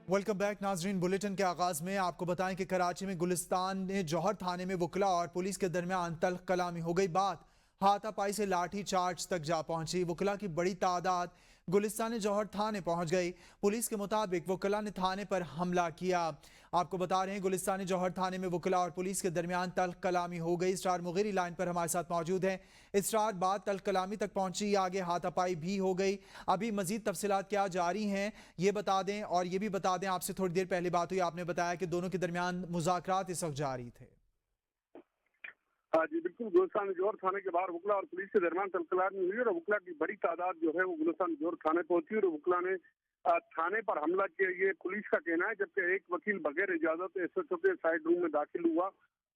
Welcome back नाजरीन। Bulletin के आगाज में आपको बताएं कि कराची में गुलिस्तान ने जौहर थाने में वकला और पुलिस के दरमियान तल्ख कलामी हो गई। बात हाथापाई से लाठी चार्ज तक जा पहुंची। वकला की बड़ी तादाद गुलिस्तान जौहर थाने पहुंच गई। पुलिस के मुताबिक वकला ने थाने पर हमला किया। आपको बता रहे हैं गुलिस्तान जौहर थाने में वकला और पुलिस के दरमियान तल्ख कलामी हो गई। स्टार मुगीरी लाइन पर हमारे साथ मौजूद हैं। स्टार, बात तल्ख कलामी तक पहुंची, आगे हाथापाई भी हो गई, अभी मजीद तफसीलात क्या जारी हैं ये बता दें। और ये भी बता दें, आपसे थोड़ी देर पहले बात हुई, आपने बताया कि दोनों के दरमियान मुज़ाकरात इस वक्त जारी थे। हाँ जी बिल्कुल, गुलिस्तान जौहर थाने के बाहर वकला और पुलिस के दरमियान तलकलामी हुई और वकला की बड़ी तादाद जो है वो गुलिस्तान जौहर थाने पहुंची और वकला ने थाने पर हमला किया, ये पुलिस का कहना है। जबकि एक वकील बगैर इजाजत एसएचओ के साइड रूम में दाखिल हुआ,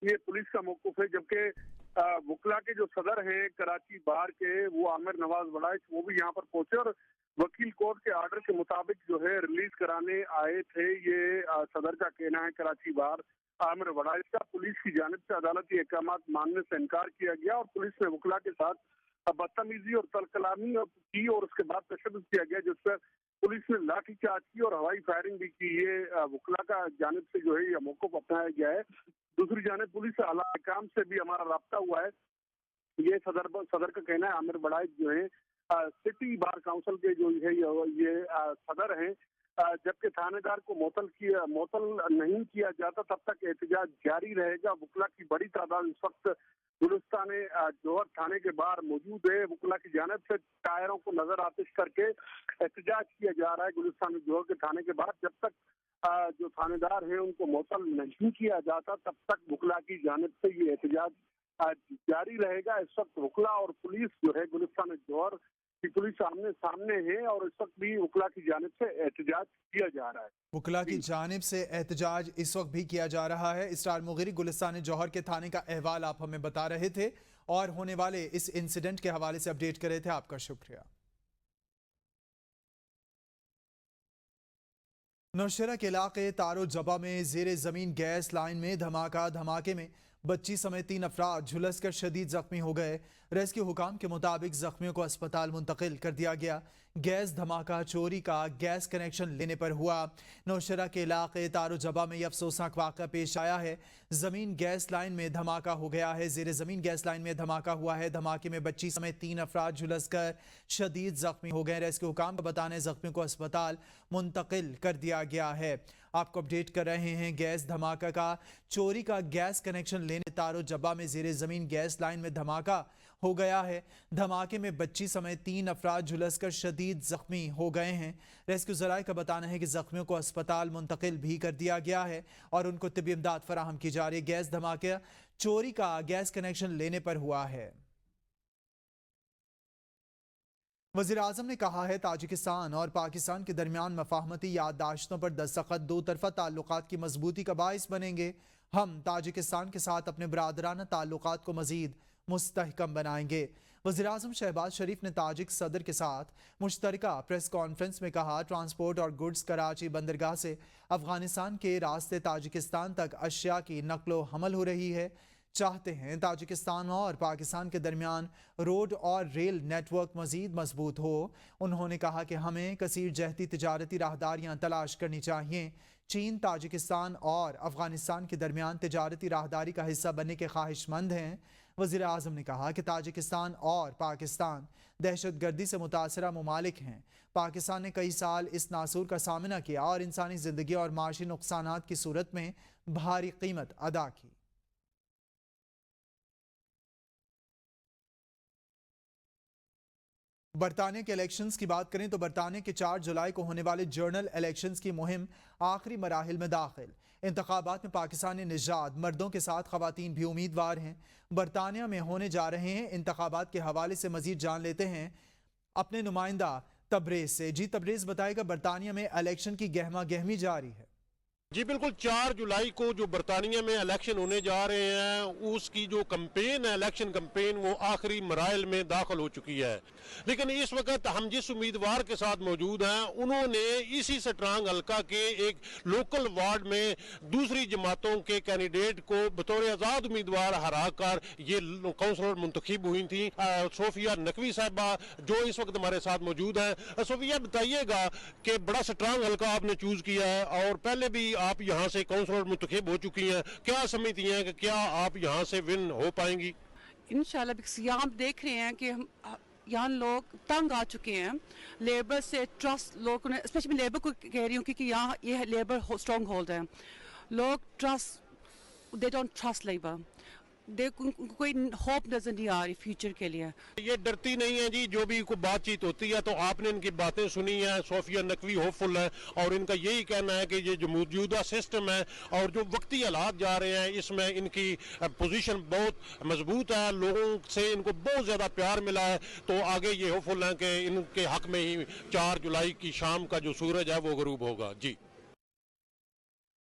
ये पुलिस का मौकूफ है। जबकि वकला के जो सदर हैं कराची बार के, वो आमिर नवाज वड़ाइच, वो भी यहाँ पर पहुंचे और वकील कोर्ट के आर्डर के मुताबिक जो है रिलीज कराने आए थे। ये सदर का कहना है कराची बार आमिर वड़ाइच का। पुलिस की जानिब से अदालती अहकाम मानने से इनकार किया गया और पुलिस ने वकला के साथ बदतमीजी और तलकलामी की और उसके बाद तशद्दुद किया गया, जिस पर पुलिस ने लाठीचार्ज की और हवाई फायरिंग भी की। ये वकला का जानिब से जो है यह मौक़िफ़ अपनाया गया है। दूसरी जानिब पुलिस आला अहकाम से भी हमारा राब्ता हुआ है। ये सदर का कहना है, आमिर वड़ाइच जो है सिटी बार काउंसिल के जो है ये सदर हैं। जबकि थानेदार को मोतल नहीं किया जाता तब तक एहतजाज जारी रहेगा। वकला की बड़ी तादाद इस वक्त गुलिस्तान जौहर थाने के बाहर मौजूद है। वकला की जानिब से टायरों को नजर आतिश करके एहतजाज किया जा रहा है गुलिस्तान जौहर के थाने के बाहर। जब तक जो थानेदार हैं उनको मोतल नहीं किया जाता तब तक वकला की जानिब से ये एहतजाज जारी रहेगा। इस वक्त वकला और पुलिस जो है गुलिस्तान जौहर की पुलिस सामने सामने है और इस वक्त भी वकला की जानिब से एहतजाज किया जा रहा है। वकला की जानिब से एहतजाज इस वक्त भी किया जा रहा है। स्टार मुगीरी गुलिस्तान जौहर के थाने का अहवाल आप हमें बता रहे थे और होने वाले इस इंसिडेंट के हवाले से अपडेट कर रहे थे। आपका शुक्रिया। नौशहरा के इलाके तारो जबा में जेर जमीन गैस लाइन में धमाके में बच्ची समेत 3 अफराद झुलस कर शदीद जख्मी हो गए। रेस्क्यू हुकाम के मुताबिक जख्मियों को अस्पताल मुंतकिल कर दिया गया। गैस धमाका चोरी का गैस कनेक्शन लेने पर हुआ। नौशहरा के इलाके तारो जबा में यह अफसोसनाक वाक़या पेश आया है। जमीन गैस लाइन में धमाका हो गया है। जेर जमीन गैस लाइन में धमाका हुआ है। धमाके में बच्ची समेत 3 अफराद झुलस कर शदीद जख्मी हो गए। रेस्क्यू हुकाम का बताने जख्मियों को अस्पताल मुंतकिल कर दिया गया है। आपको अपडेट कर रहे हैं, गैस धमाका का चोरी का गैस कनेक्शन लेने तारो जबा में जेर जमीन गैस लाइन में धमाका हो गया है। धमाके में बच्ची समेत 3 अफराद झुलस कर शदीद जख्मी हो गए हैं। रेस्क्यू ज़राए का बताना है कि जख्मियों को अस्पताल मुंतकिल भी कर दिया गया है और उनको तिब्बी इमदाद फराहम की जा रही है। गैस धमाके चोरी का गैस कनेक्शन लेने पर हुआ है। वज़ीर आज़म ने कहा है, ताजिकिस्तान और पाकिस्तान के दरमियान मफाहमती याददाश्तों पर दस्तखत दो तरफ़ा ताल्लुकात की मजबूती का बाइस बनेंगे। हम ताजिकिस्तान के साथ अपने बरादराना ताल्लुकात को मज़ीद मुस्तहकम बनाएंगे। वज़ीर आज़म शहबाज शरीफ ने ताजिक सदर के साथ मुश्तरका प्रेस कॉन्फ्रेंस में कहा, ट्रांसपोर्ट और गुड्स कराची बंदरगाह से अफगानिस्तान के रास्ते ताजिकिस्तान तक अशिया की नकलो हमल हो रही है। चाहते हैं ताजिकिस्तान और पाकिस्तान के दरमियान रोड और रेल नेटवर्क मजीद मजबूत हो। उन्होंने कहा कि हमें कसीर जहती तिजारती राहदारियां तलाश करनी चाहिए। चीन ताजिकिस्तान और अफगानिस्तान के दरमियान तिजारती राहदारी का हिस्सा बनने के ख्वाहिशमंद हैं। वज़ीर आज़म ने कहा कि ताजिकिस्तान और पाकिस्तान दहशत गर्दी से मुतासरा ममालिक हैं। पाकिस्तान ने कई साल इस नासूर का सामना किया और इंसानी ज़िंदगी और माशी नुकसानात की सूरत में भारी कीमत अदा की। बरतानिया के इलेक्शंस की बात करें तो बरतानिया के 4 जुलाई को होने वाले जनरल इलेक्शंस की मुहिम आखिरी मराहिल में दाखिल। इंतखाबात में पाकिस्तानी निजात मर्दों के साथ खवातीन भी उम्मीदवार हैं। बरतानिया में होने जा रहे हैं इंतखाबात के हवाले से मजीद जान लेते हैं अपने नुमाइंदा तबरेज से। जी तबरेज, बताएगा बरतानिया में इलेक्शन की गहमा गहमी जारी है। جی بالکل 4 جولائی کو جو برطانیہ میں الیکشن ہونے جا رہے ہیں اس کی جو کمپین ہے الیکشن کمپین وہ آخری مراحل میں داخل ہو چکی ہے، لیکن اس وقت ہم جس امیدوار کے ساتھ موجود ہیں انہوں نے اسی سٹرانگ حلقہ کے ایک لوکل وارڈ میں دوسری جماعتوں کے کینڈیڈیٹ کو بطور آزاد امیدوار ہرا کر یہ کونسلر منتخب ہوئی تھیں صوفیہ نقوی صاحبہ جو اس وقت ہمارے ساتھ موجود ہیں۔ صوفیہ بتائیے گا کہ بڑا سٹرانگ حلقہ آپ نے چوز کیا ہے اور پہلے بھی آپ یہاں سے کونسلر منتخب ہو چکی ہیں، کیا سمجھتی ہیں کہ کیا آپ یہاں سے ون ہو پائیں گی؟ انشاءاللہ یہاں ہم دیکھ رہے ہیں کہ یہاں لوگ تنگ آ چکے ہیں لیبر سے، ٹرسٹ لوگوں نے، اسپیشلی لیبر کو کہہ رہی ہوں کیونکہ یہاں یہ لیبر اسٹرانگ ہولڈ ہے، لوگ trust they don't trust labour, کوئی ہوپ نظر نہیں آ رہی فیوچر کے لیے۔ یہ ڈرتی نہیں ہے جی، جو بھی کوئی بات چیت ہوتی ہے تو آپ نے ان کی باتیں سنی ہیں، صوفیہ نقوی ہوپ فل ہے اور ان کا یہی کہنا ہے کہ یہ جو موجودہ سسٹم ہے اور جو وقتی حالات جا رہے ہیں اس میں ان کی پوزیشن بہت مضبوط ہے، لوگوں سے ان کو بہت زیادہ پیار ملا ہے، تو آگے یہ ہوپ فل ہیں کہ ان کے حق میں ہی 4 جولائی کی شام کا جو سورج ہے وہ غروب ہوگا۔ جی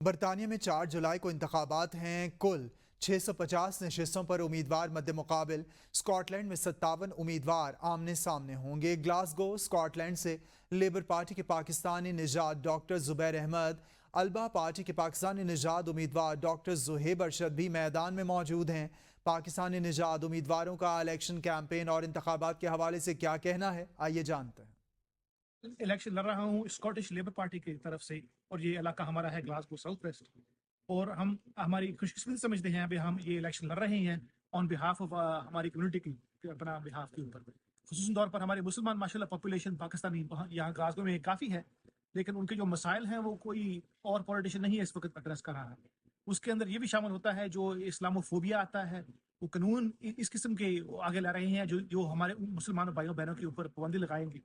برطانیہ میں 4 جولائی کو انتخابات ہیں، کل 650 نشستوں پر امیدوار مد مقابل، سکاٹ لینڈ میں 57 امیدوار آمنے سامنے ہوں گے۔ گلاسگو سکاٹ لینڈ سے لیبر پارٹی کے پاکستانی نژاد ڈاکٹر زبیر احمد، البا پارٹی کے پاکستانی نژاد امیدوار ڈاکٹر زہیب ارشد بھی میدان میں موجود ہیں۔ پاکستانی نژاد امیدواروں کا الیکشن کیمپین اور انتخابات کے حوالے سے کیا کہنا ہے، آئیے جانتے ہیں۔ الیکشن لڑ رہا ہوں اسکاٹش لیبر پارٹی کی طرف سے اور یہ علاقہ ہمارا ہے گلاسگو ساؤتھ ویسٹ، اور ہم ہماری خوش قسمتی سمجھتے ہیں ابھی ہم یہ الیکشن لڑ رہے ہیں آن بہاف آف ہماری کمیونٹی کی، اپنا بہاف کے اوپر، خصوصاً طور پر ہمارے مسلمان ماشاءاللہ پاپولیشن پاکستانی یہاں گلاسگو میں کافی ہے، لیکن ان کے جو مسائل ہیں وہ کوئی اور پولیٹیشین نہیں ہے اس وقت ایڈریس کر رہا ہے۔ اس کے اندر یہ بھی شامل ہوتا ہے جو اسلامو فوبیا آتا ہے، وہ قانون اس قسم کے آگے لا رہے ہیں جو ہمارے مسلمان بھائیوں بہنوں کے اوپر پابندی لگائیں گے،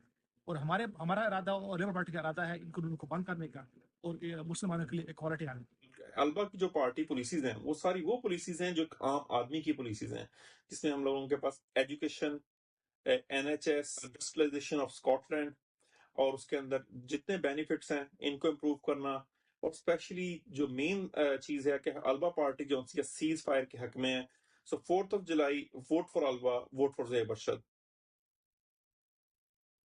اور ہمارا ارادہ اور لیبر پارٹی کا ارادہ ہے ان قانونوں کو بند کرنے کا اور مسلمانوں کے لیے ایکوالٹی آنے کی۔ البا کی جو پارٹی پالیسیز ہیں وہ ساری وہ پالیسیز ہیں جو ایک عام آدمی کی پالیسیز ہیں، جس میں ہم لوگوں کے پاس education, NHS، industrialisation of Scotland, اور اس کے اندر جتنے بینیفٹس ہیں ان کو امپروو کرنا، اور اسپیشلی جو مین چیز ہے کہ البا پارٹی جو سیز فائر کے حق میں ہے، سو 4 جولائی vote for Alba, vote for Zohaib Arshad.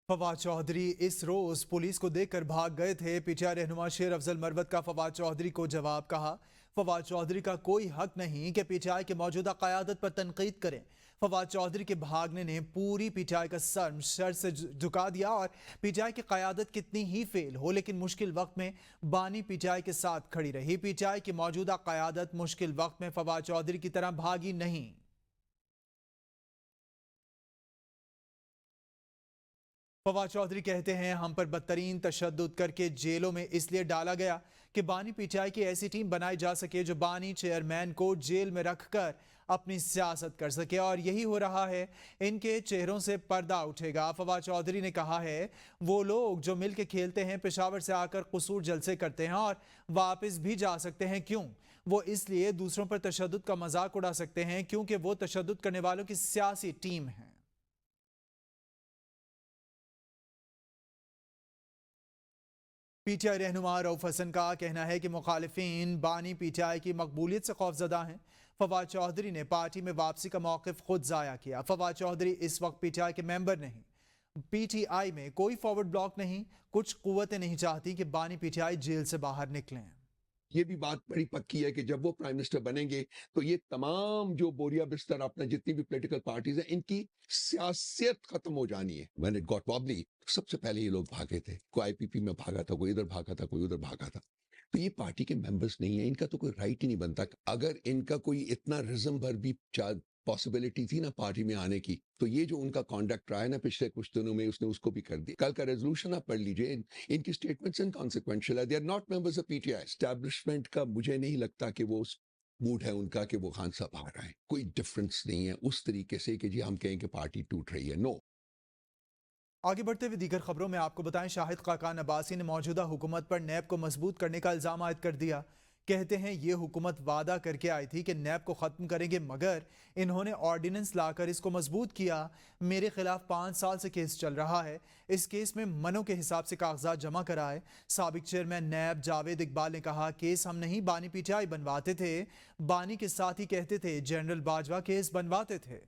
Fawad Chaudhry اس روز پولیس کو دیکھ کر بھاگ گئے تھے، پی ٹی آئی رہنما شیر افضل مروت کا فواد چودھری کو جواب، کہا فواد چودھری کا کوئی حق نہیں کہ پی ٹی آئی کے موجودہ قیادت پر تنقید کریں۔ فواد چودھری کے بھاگنے نے پوری پی ٹی آئی کا سر سے جھکا دیا، اور پی ٹی آئی کی قیادت کتنی ہی فیل ہو لیکن مشکل وقت میں بانی پی ٹی آئی کے ساتھ کھڑی رہی۔ پی ٹی آئی کی موجودہ قیادت مشکل وقت میں فواد چودھری کی طرح بھاگی نہیں۔ فواد چودھری کہتے ہیں ہم پر بدترین تشدد کر کے جیلوں میں اس لیے ڈالا گیا کہ بانی پی ٹی آئی کی ایسی ٹیم بنائی جا سکے جو بانی چیئرمین کو جیل میں رکھ کر اپنی سیاست کر سکے، اور یہی ہو رہا ہے، ان کے چہروں سے پردہ اٹھے گا۔ فواد چودھری نے کہا ہے وہ لوگ جو مل کے کھیلتے ہیں پشاور سے آ کر قصور جلسے کرتے ہیں اور واپس بھی جا سکتے ہیں، کیوں؟ وہ اس لیے دوسروں پر تشدد کا مذاق اڑا سکتے ہیں کیونکہ وہ تشدد کرنے والوں کی سیاسی ٹیم ہے۔ پی ٹی آئی رہنما رؤف حسن کا کہنا ہے کہ مخالفین بانی پی ٹی آئی کی مقبولیت سے خوفزدہ ہیں۔ فواد چودھری نے پارٹی میں واپسی کا موقف خود ضائع کیا۔ فواد چودھری اس وقت پی ٹی آئی کے ممبر نہیں، پی ٹی آئی میں کوئی فارورڈ بلاک نہیں، کچھ قوتیں نہیں چاہتی کہ بانی پی ٹی آئی جیل سے باہر نکلیں۔ یہ بھی بات بڑی پکی ہے کہ جب وہ پرائم منسٹر بنیں گے تو یہ تمام جو بوریا بستر اپنا جتنی بھی پولیٹیکل پارٹیز ہیں ان کی سیاست ختم ہو جانی ہے۔ when it got wobbly سب سے پہلے یہ لوگ بھاگے تھے، کوئی آئی پی پی میں بھاگا تھا، کوئی ادھر بھاگا تھا، کوئی ادھر بھاگا تھا، تو یہ پارٹی کے ممبرز نہیں ہیں، ان کا تو کوئی رائٹ ہی نہیں بنتا۔ اگر ان کا کوئی اتنا رزم بھر بھی پاسبلٹی تھی نا پارٹی میں آنے کی، تو یہ جو ان کا کانڈکٹ رہا ہے نا پچھلے کچھ دنوں میں، اس نے اس کو بھی کر دیا۔ کل کا ریزولوشن آپ پڑھ لیجئے، ان کی سٹیٹمنٹس انکانسیکوینشل ہے، they are not members of P T I. Establishment کا مجھے نہیں لگتا کہ وہ موڈ ہے ان کا کہ وہ خان صاحب آ رہا ہے، کوئی ڈفرنس نہیں ہے اس طریقے سے کہ جی ہم کہیں کہ پارٹی ٹوٹ رہی ہے، نو۔ آگے بڑھتے ہوئے دیگر خبروں میں آپ کو بتائیں، شاہد خاقان عباسی نے موجودہ حکومت پر نیب کو مضبوط کرنے کا الزام عائد کر دیا۔ कहते हैं ये हुकूमत वादा करके आई थी कि नैब को ख़त्म करेंगे, मगर इन्होंने ऑर्डिनेंस लाकर इसको मजबूत किया। मेरे खिलाफ 5 साल से केस चल रहा है। इस केस में मनों के हिसाब से कागजात जमा कराए। साबिक चेयरमैन नैब जावेद इकबाल ने कहा, केस हम नहीं बानी पीटीआई बनवाते थे। बानी के साथ ही कहते थे जनरल बाजवा केस बनवाते थे।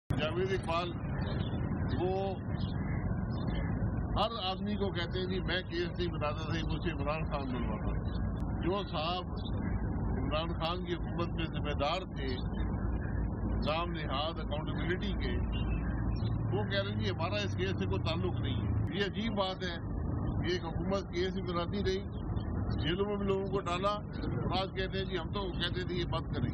जावेद इकबाल वो हर आदमी को कहते हैं जी मैं केस नहीं बनाता था, मुझसे इमरान खान बनवाता था। जो साहब इमरान खान की हुकूमत में जिम्मेदार थे नाम निहाद अकाउंटेबिलिटी के, वो कह रहे हैं जी हमारा इस केस से कोई ताल्लुक नहीं है। ये अजीब बात है कि एक हुकूमत केस ही बनाती रही, जेलों में भी लोगों को डाला, और आज कहते हैं जी हम तो कहते थे ये बंद करें।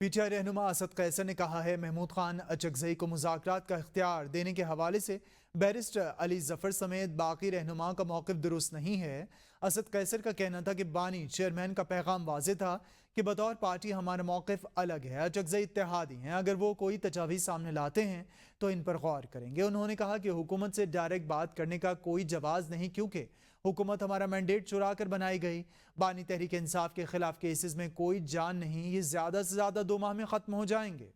पीटीआई रहनुमा असद कैसर ने कहा है महमूद खान अचकजई को मुज़ाकरात का इख्तियार देने के हवाले से बैरिस्टर अली जफर समेत बाकी रहनुमाओं का मौक़िफ़ दुरुस्त नहीं है। असद कैसर का कहना था कि बानी चेयरमैन का पैगाम वाज़ेह था कि बतौर पार्टी हमारा मौक़िफ़ अलग है, अचकजई इत्तेहादी हैं, अगर वो कोई तजावीज़ सामने लाते हैं तो इन पर गौर करेंगे। उन्होंने कहा कि हुकूमत से डायरेक्ट बात करने का कोई जवाज़ नहीं, क्योंकि हुकूमत हमारा मैंडेट चुरा कर बनाई गई। बानी तहरीक इंसाफ के खिलाफ केसेस में कोई जान नहीं, ये ज़्यादा से ज़्यादा 2 माह में ख़त्म हो जाएंगे।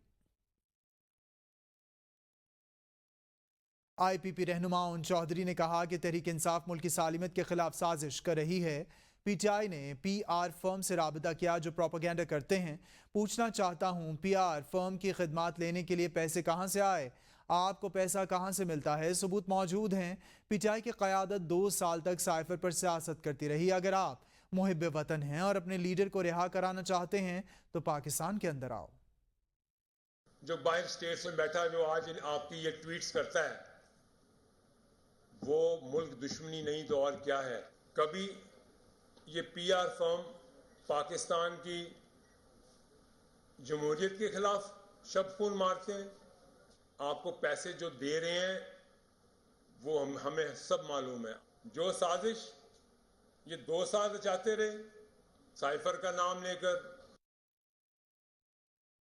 IPP रहनुमा उन चौधरी ने कहा कि तहरीक इंसाफ मुल्क की सालिमत के खिलाफ साजिश कर रही है। PTI ने PR फर्म से राबता किया जो प्रोपेगेंडा करते हैं। पूछना चाहता हूँ, PR फर्म की खिदमात लेने के लिए पैसे कहाँ से आए? आपको पैसा कहाँ से मिलता है? सबूत मौजूद हैं। PTI की क़यादत 2 साल तक साइफर पर सियासत करती रही। अगर आप मुहिब वतन हैं और अपने लीडर को रिहा कराना चाहते हैं तो पाकिस्तान के अंदर आओ। जो बाहर स्टेट्स में बैठा, जो आज आपकी ये ट्वीट्स करता है, वो मुल्क दुश्मनी नहीं तो और क्या है। कभी ये PR फर्म पाकिस्तान की जमहूरियत के खिलाफ शब खून मारते हैं। आपको पैसे जो दे रहे हैं वो हमें सब मालूम है। जो साजिश ये 2 साल रचाते रहे साइफर का नाम लेकर।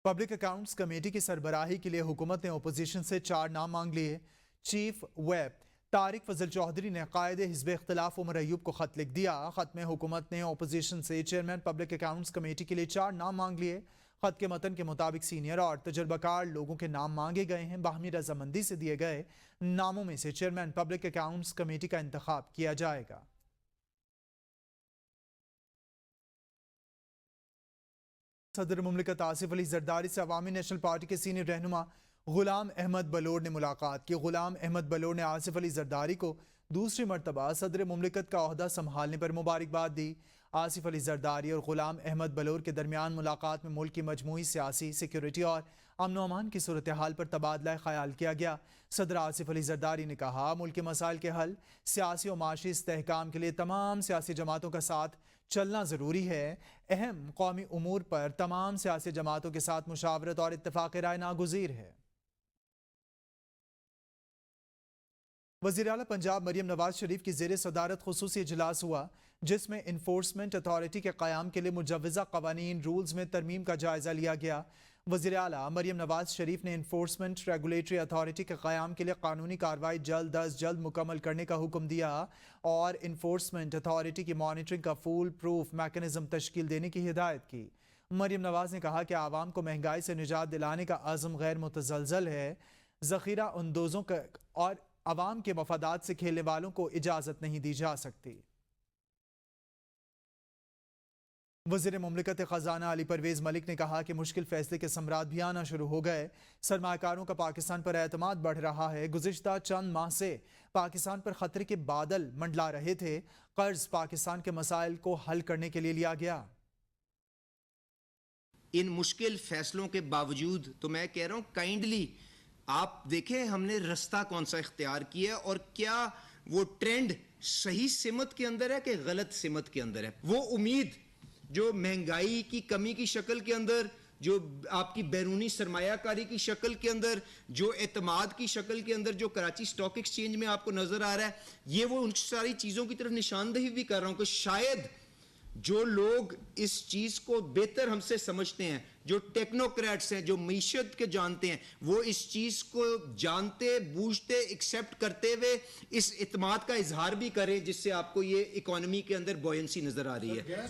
पब्लिक अकाउंट्स कमेटी की सरबराही के लिए हुकूमत ने अपोजिशन से 4 नाम मांग लिए। चीफ व्हिप तारिक फजल चौधरी ने कायद हिज़्ब इख्तिलाफ उमर अयूब को खत लिख दिया। खत में हुकूमत ने अपोजिशन से चेयरमैन पब्लिक अकाउंट्स कमेटी के लिए 4 नाम मांग लिए। खत के मतन के मुताबिक सीनियर और तजर्बाकार लोगों के नाम मांगे गए हैं। बाहमी रजामंदी से दिए गए नामों में से चेयरमैन पब्लिक अकाउंट्स कमेटी का इंतखाब किया जाएगा। सदर मुमलिकत आसिफ अली जरदारी से अवामी नेशनल पार्टी के सीनियर रहनुमा गुलाम अहमद बलोर ने मुलाकात की। गुलाम अहमद बलोर ने आसिफ अली जरदारी को दूसरी मरतबा सदर मुमलिकत का ओहदा संभालने पर मुबारकबाद दी। आसिफ अली जरदारी और गुलाम अहमद बलोर के दरमियान मुलाकात में मुल्क की मजमूई सियासी, सिक्योरिटी और अमन व अमान की सूरत हाल पर तबादला ख्याल किया गया। सदर आसिफ अली जरदारी ने कहा, मुल्क के मसाइल के हल, सियासी और माशी इस्तेहकाम के लिए तमाम सियासी जमातों का साथ चलना ज़रूरी है। अहम कौमी उमूर पर तमाम सियासी जमातों के साथ मुशावरत और इत्तफाक़ राय नागुज़ीर है। वज़ीर आला पंजाब मरियम नवाज शरीफ की ज़ेर सदारत खुसूसी इजलास हुआ, जिसमें इन्फोर्समेंट अथॉरिटी के क़याम के लिए मुजव्वज़ा क़वानीन रूल्स में तरमीम का जायज़ा लिया गया। वज़ीर आला मरियम नवाज शरीफ ने इन्फोर्समेंट रेगुलेटरी अथॉरिटी के क़याम के लिए कानूनी कार्रवाई जल्द अज जल्द मुकम्मल करने का हुक्म दिया और इन्फोर्समेंट अथॉरिटी की मॉनिटरिंग का फूल प्रूफ मैकेनिज़्म तश्कील देने की हिदायत की। मरियम नवाज ने कहा कि आवाम को महंगाई से निजात दिलाने का आज़म गैर मुतज़लज़ल है। ज़ख़ीरा अंदोज़ों का और आवाम के मफादात से खेलने वालों को इजाज़त नहीं दी जा सकती। वज़ीर मुमलिकत ख़जाना अली परवेज़ मलिक ने कहा कि मुश्किल फैसले के समरात भी आना शुरू हो गए। सरमाकारों का पाकिस्तान पर एतमाद बढ़ रहा है। गुज़िश्ता चंद माह से पाकिस्तान पर ख़तरे के बादल मंडला रहे थे। कर्ज पाकिस्तान के मसाइल को हल करने के लिए लिया गया। इन मुश्किल फैसलों के बावजूद तो मैं कह रहा हूँ, काइंडली आप देखें हमने रास्ता कौन सा इख्तियार किया और क्या वो ट्रेंड सही सिमत के अंदर है कि गलत सिमत के अंदर है। वो उम्मीद जो महंगाई की कमी की शक्ल के अंदर, जो आपकी बैरूनी सरमायाकारी की शक्ल के अंदर, जो एतमाद की शक्ल के अंदर, जो कराची स्टॉक एक्सचेंज में आपको नजर आ रहा है, ये वो उन सारी चीजों की तरफ निशानदेही भी कर रहा हूं कि शायद جو لوگ اس چیز کو بہتر ہم سے سمجھتے ہیں, جو ٹیکنوکریٹس ہیں, جو معیشت کے جانتے ہیں, وہ اس چیز کو جانتے, بوجھتے, ایکسیپٹ کرتے ہوئے اس اعتماد کا اظہار بھی کریں جس سے آپ کو یہ اکانومی کے اندر بوئنسی نظر آ رہی ہے.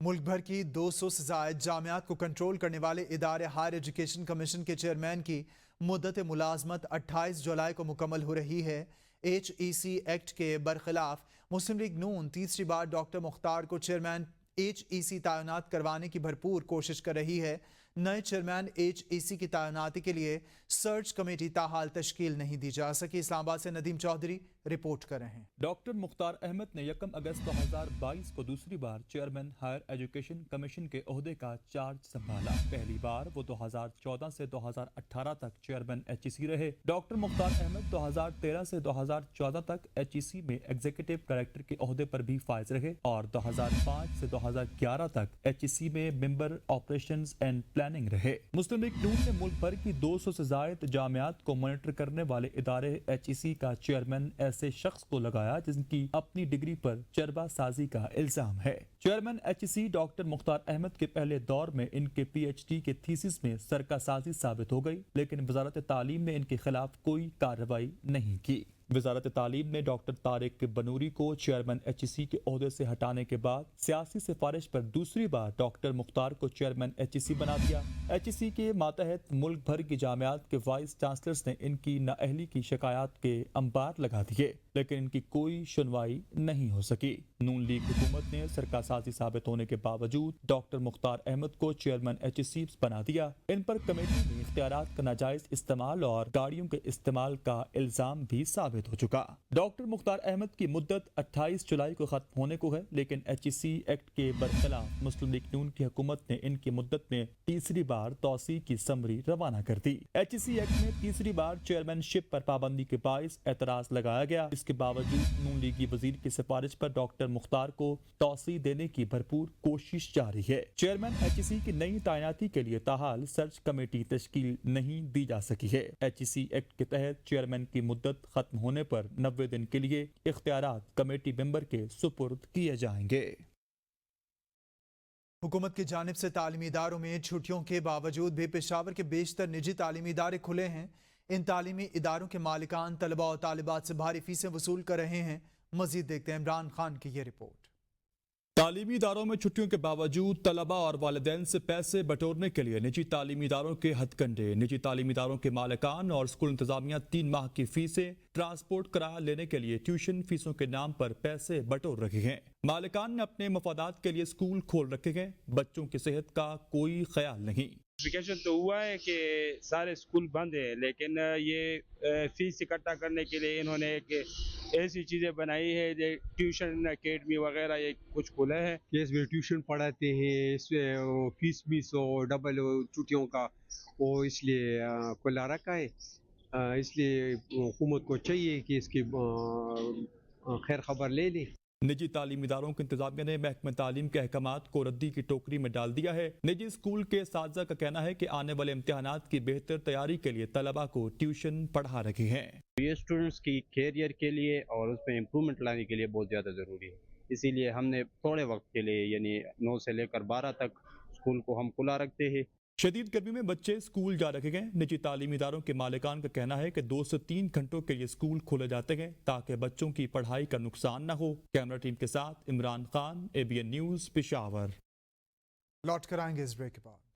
ملک بھر کی 200 سے زائد جامعات کو کنٹرول کرنے والے ادارے ہائر ایجوکیشن کمیشن کے چیئرمین کی مدت ملازمت 28 جولائی کو مکمل ہو رہی ہے. HEC ایکٹ کے برخلاف مسلم لیگ نون تیسری بار ڈاکٹر مختار کو چیئرمین HEC تعینات کروانے کی بھرپور کوشش کر رہی ہے. نئے چیئرمین HEC کی تعیناتی کے لیے سرچ کمیٹی تاحال تشکیل نہیں دی جا سکی. اسلام آباد سے ندیم چودھری رپورٹ کر رہے ہیں. ڈاکٹر مختار احمد نے 1 اگست 2022 کو دوسری بار چیئرمین ہائر ایجوکیشن کمیشن کے عہدے کا چارج سنبھالا. پہلی بار وہ 2014 سے 2018 تک چیئرمین HEC رہے. ڈاکٹر مختار احمد 2013 سے 2014 تک HEC میں ایگزیکٹو ڈائریکٹر کے عہدے پر بھی فائز رہے اور 2005 سے 2011 تک HEC میں ممبر آپریشنز اینڈ پلاننگ رہے. مسلم لیگ نون نے ملک بھر کی 200 سے زائد جامعات کو مانیٹر کرنے والے ادارے HEC کا چیئرمین ایسے شخص کو لگایا جن کی اپنی ڈگری پر چربہ سازی کا الزام ہے. چیئرمین HEC ڈاکٹر مختار احمد کے پہلے دور میں ان کے PhD کے تھیسس میں سرقہ سازی ثابت ہو گئی, لیکن وزارت تعلیم نے ان کے خلاف کوئی کارروائی نہیں کی. وزارت تعلیم نے ڈاکٹر طارق بنوری کو چیئرمین HEC کے عہدے سے ہٹانے کے بعد سیاسی سفارش پر دوسری بار ڈاکٹر مختار کو چیئرمین HEC بنا دیا. HEC کے ماتحت ملک بھر کی جامعات کے وائس چانسلرز نے ان کی نااہلی کی شکایات کے انبار لگا دیے, لیکن ان کی کوئی سنوائی نہیں ہو سکی. نون لیگ حکومت نے سرقہ سازی ثابت ہونے کے باوجود ڈاکٹر مختار احمد کو چیئرمین HEC بنا دیا. ان پر کمیٹی میں اختیارات کا ناجائز استعمال اور گاڑیوں کے استعمال کا الزام بھی ثابت ہو چکا. ڈاکٹر مختار احمد کی مدت 28 جولائی کو ختم ہونے کو ہے, لیکن HEC ایکٹ کے برخلاف مسلم لیگ نون کی حکومت نے ان کی مدت میں تیسری بار توسیع کی سمری روانہ کر دی. HEC ایکٹ میں تیسری بار چیئرمین شپ پر پابندی کے باعث اعتراض لگایا گیا. اس کے باوجود نون لیگی وزیر کی سفارش پر ڈاکٹر مختار کو توسیع دینے کی بھرپور کوشش جاری ہے. چیئرمین HEC کی نئی تعیناتی کے لیے تاحال سرچ کمیٹی تشکیل نہیں دی جا سکی ہے. HEC ایکٹ کے تحت چیئرمین کی مدت ختم ہونے پر 90 دن کے لیے اختیارات کمیٹی ممبر کے سپرد کیے جائیں گے. حکومت کی جانب سے تعلیمی اداروں میں چھٹیوں کے باوجود بھی پشاور کے بیشتر نجی تعلیمی ادارے کھلے ہیں. ان تعلیمی اداروں کے مالکان طلباء اور طالبات سے بھاری فیسیں وصول کر رہے ہیں. مزید دیکھتے ہیں عمران خان کی یہ رپورٹ. تعلیمی اداروں میں چھٹیوں کے باوجود طلباء اور والدین سے پیسے بٹورنے کے لیے نجی تعلیمی اداروں کے ہتھ کنڈے. نجی تعلیمی اداروں کے مالکان اور اسکول انتظامیہ 3 ماہ کی فیسیں, ٹرانسپورٹ کرایہ لینے کے لیے ٹیوشن فیسوں کے نام پر پیسے بٹور رکھے ہیں. مالکان نے اپنے مفادات کے لیے اسکول کھول رکھے ہیں, بچوں کی صحت کا کوئی خیال نہیں. نوٹیفیکیشن تو ہوا ہے کہ سارے اسکول بند ہیں, لیکن یہ فیس اکٹھا کرنے کے لیے انہوں نے ایک ایسی چیزیں بنائی ہے ٹیوشن اکیڈمی وغیرہ یہ کچھ کھلا ہے. کیس میں ٹیوشن پڑھاتے ہیں, فیس بھی ڈبل چھٹیوں کا وہ اس لیے کھلا رکھا ہے. اس لیے حکومت کو چاہیے کہ اس کی خیر خبر لے لے. نجی تعلیمی اداروں کے انتظامیہ نے محکمہ تعلیم کے احکامات کو ردی کی ٹوکری میں ڈال دیا ہے. نجی اسکول کے اساتذہ کا کہنا ہے کہ آنے والے امتحانات کی بہتر تیاری کے لیے طلباء کو ٹیوشن پڑھا رہے ہیں. یہ اسٹوڈنٹس کی کیریئر کے لیے اور اس میں امپرومنٹ لانے کے لیے بہت زیادہ ضروری ہے. اسی لیے ہم نے تھوڑے وقت کے لیے یعنی 9 سے لے کر 12 تک اسکول کو ہم کھلا رکھتے ہیں. شدید گرمی میں بچے اسکول جا رکھے گئے. نجی تعلیمی اداروں کے مالکان کا کہنا ہے کہ 2 سے 3 گھنٹوں کے لیے اسکول کھولے جاتے ہیں تاکہ بچوں کی پڑھائی کا نقصان نہ ہو. کیمرہ ٹیم کے ساتھ عمران خان, ABN نیوز, پشاور. لوٹ کر آئیں گے اس بریک کے بعد.